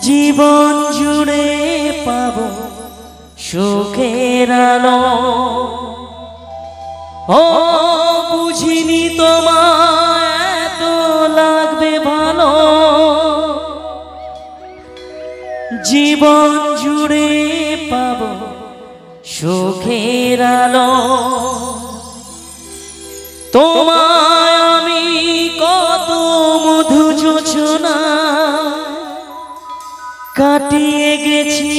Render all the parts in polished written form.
জীবন জুড়ে পাবো সুখের আলো। ও বুঝিনি তোমায় এত লাগবে ভালো, জীবন জুড়ে পাবো সুখের আলো। তোমায় আমি কত মধু যোছনা কাটিয়ে গেছি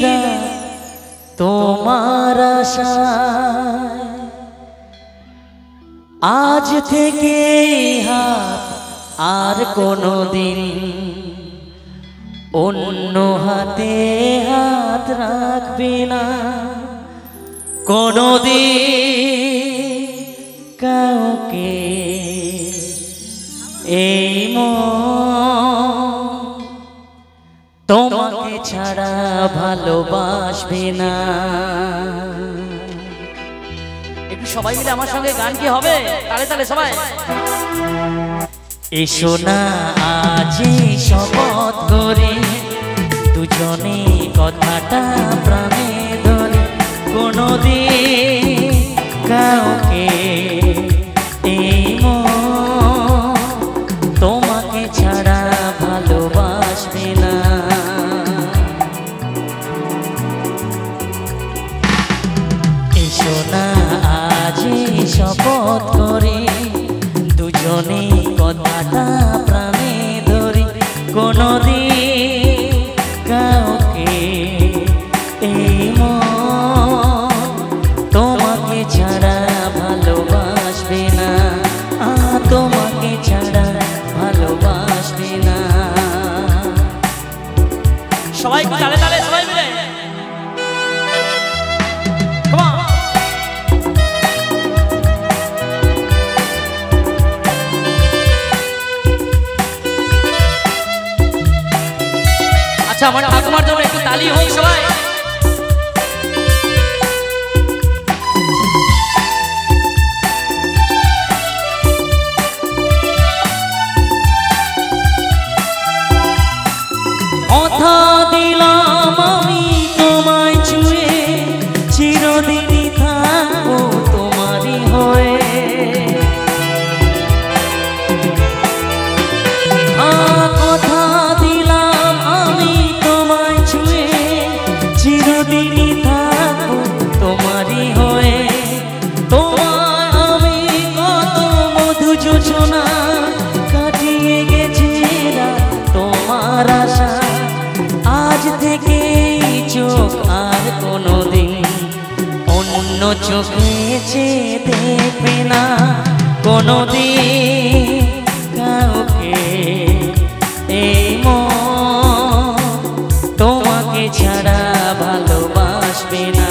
রাত তোমার আশায়। আজ থেকে হাত আর কোনোদিন অন্য হাতে হাত রাখবে না। কোনোদিন কাউকে এই মন তোমাকে ছাড়া ভালোবাসবে না। একটু সবাই মিলে আমার সঙ্গে গান কি হবে? তালে তালে সবাই এসো না আজ শপথ করে দুজনে কথাটা প্রাণে ধরে। কোনোদিন কাউকে এই মন তোমাকে ছাড়া ভালোবাসবে না। এসো না আজ শপথ করে দুজনে কথাটা প্রাণে ধরি। কোনোদিন কাউকে এই মন তোমাকে ছাড়া ভালোবাসবে না। তোমাকে ছাড়া ভালোবাসবে না। সবাই তালে তালে সবাই মিলে আচ্ছা আমার ঠাকুমার জন্য একটু তালি হোক সবাই। কথা দিলাম আমি তোমায় ছুঁয়ে চিরদিনই থাকবো তোমারই হয়ে। কথা দিলাম আমি তোমায় ছুঁয়ে চিরদিনই থাকবো তোমারই হয়ে। তোমায় আমি কত মধু যোছনা কাটিয়ে গেছি রাত তোমার আশা। আজ থেকে চোখ আর কোনোদিন অন্য চোখে চেয়ে দেখবে না। কোনোদিন কাউকে এই মন তোমাকে ছাড়া ভালোবাসবে না।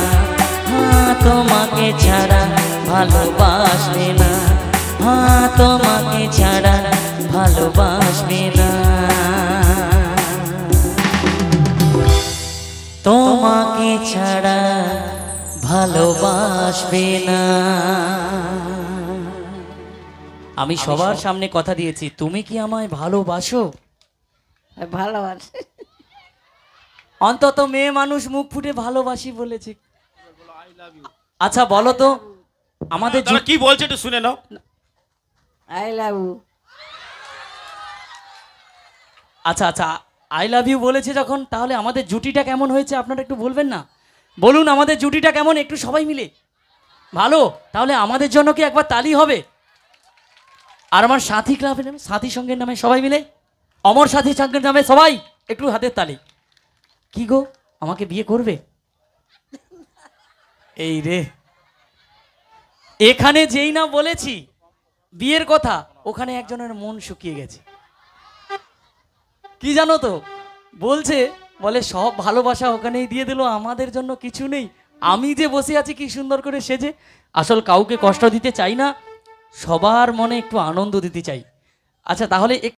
তোমাকে ছাড়া ভালোবাসবে না। তোমাকে ছাড়া ভালোবাসবে না। তোমাকে ছাড়া ভালোবাসবে না। আমি সবার সামনে কথা দিয়েছি, তুমি কি আমায় ভালোবাসো? ভালোবাসি। অন্তত মেয়ে মানুষ মুখ ফুটে ভালোবাসি বলেছে। আচ্ছা বলো তো আমাদের কি বলছে একটু শুনে নাও। I love you. আচ্ছা আচ্ছা আই লাভ ইউ বলেছে যখন, তাহলে আমাদের জুটিটা কেমন হয়েছে আপনারা একটু বলবেন না? বলুন আমাদের জুটিটা কেমন একটু সবাই মিলে। ভালো, তাহলে আমাদের জন্য কি একবার তালি হবে? আর আমার সাথী ক্লাবের নামে, সাথী সঙ্গের নামে সবাই মিলে, অমর সাথী সঙ্গের নামে সবাই একটু হাতের তালি। কি গো আমাকে বিয়ে করবে? এই রে, এখানে যেই না বলেছি বিয়ের কথা, ওখানে একজনের মন শুকিয়ে গেছে। কি জানো তো বলছে, বলে সব ভালোবাসা ওখানেই দিয়ে দিল, আমাদের জন্য কিছু নেই। আমি যে বসে আছি কি সুন্দর করে সেজে, আসল কাউকে কষ্ট দিতে চাই না, সবার মনে একটু আনন্দ দিতে চাই। আচ্ছা তাহলে